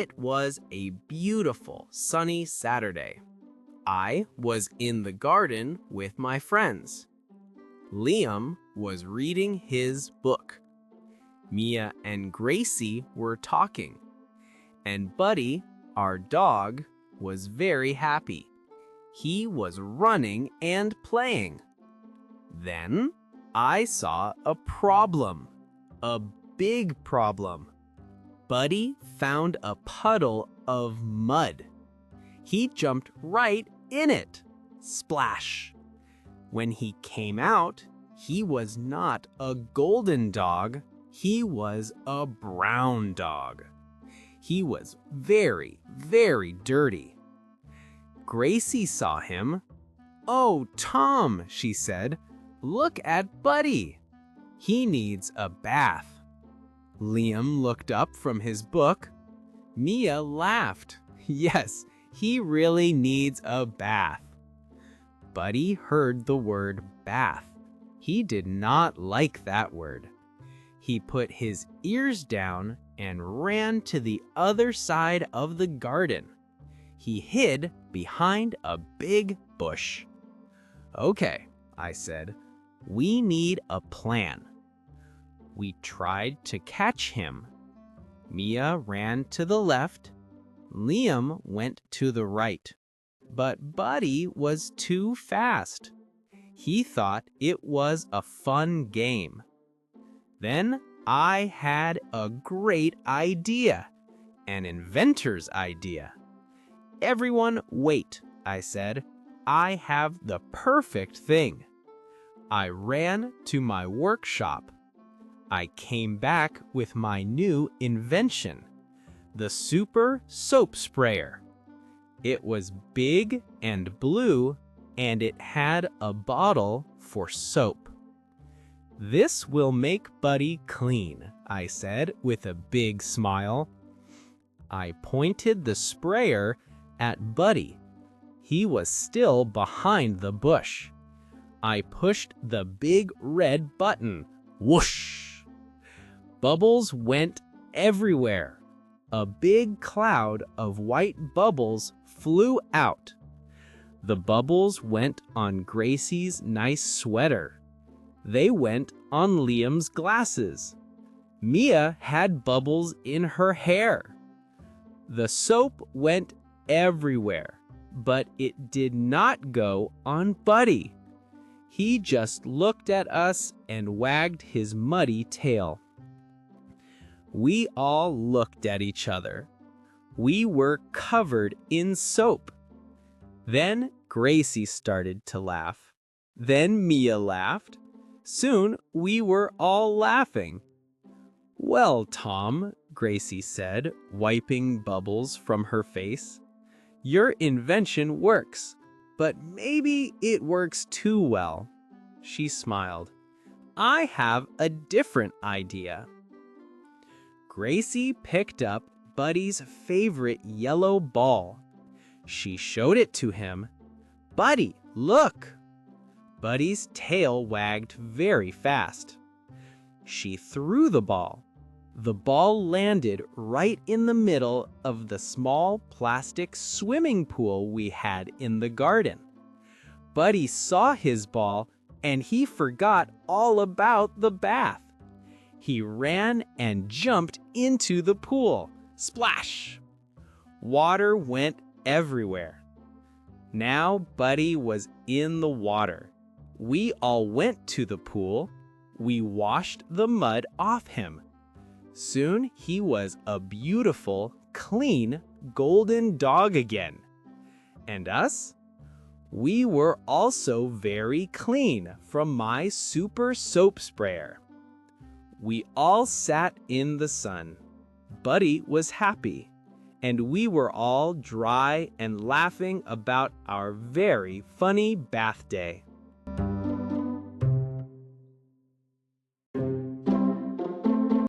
It was a beautiful, sunny Saturday. I was in the garden with my friends. Liam was reading his book. Mia and Gracie were talking. And Buddy, our dog, was very happy. He was running and playing. Then I saw a problem, a big problem. Buddy found a puddle of mud. He jumped right in it. Splash! When he came out, he was not a golden dog. He was a brown dog. He was very, very dirty. Gracie saw him. "Oh, Tom," she said, "look at Buddy. He needs a bath." Liam looked up from his book. Mia laughed. Yes, he really needs a bath. Buddy heard the word bath. He did not like that word. He put his ears down and ran to the other side of the garden. He hid behind a big bush. "Okay," I said, "we need a plan." We tried to catch him. Mia ran to the left. Liam went to the right. But Buddy was too fast. He thought it was a fun game. Then I had a great idea, an inventor's idea. "Everyone wait," I said. "I have the perfect thing." I ran to my workshop. I came back with my new invention, the super soap sprayer. It was big and blue, and it had a bottle for soap. "This will make Buddy clean," I said with a big smile. I pointed the sprayer at Buddy. He was still behind the bush. I pushed the big red button. Whoosh! Bubbles went everywhere. A big cloud of white bubbles flew out. The bubbles went on Gracie's nice sweater. They went on Liam's glasses. Mia had bubbles in her hair. The soap went everywhere, but it did not go on Buddy. He just looked at us and wagged his muddy tail. We all looked at each other. We were covered in soap. Then Gracie started to laugh. Then Mia laughed. Soon we were all laughing. "Well, Tom," Gracie said, wiping bubbles from her face, "your invention works, but maybe it works too well." She smiled. "I have a different idea." Gracie picked up Buddy's favorite yellow ball. She showed it to him. "Buddy, look!" Buddy's tail wagged very fast. She threw the ball. The ball landed right in the middle of the small plastic swimming pool we had in the garden. Buddy saw his ball and he forgot all about the bath. He ran and jumped into the pool. Splash! Water went everywhere. Now Buddy was in the water. We all went to the pool. We washed the mud off him. Soon he was a beautiful, clean, golden dog again. And us? We were also very clean from my super soap sprayer. We all sat in the sun. Buddy was happy, and we were all dry and laughing about our very funny bath day.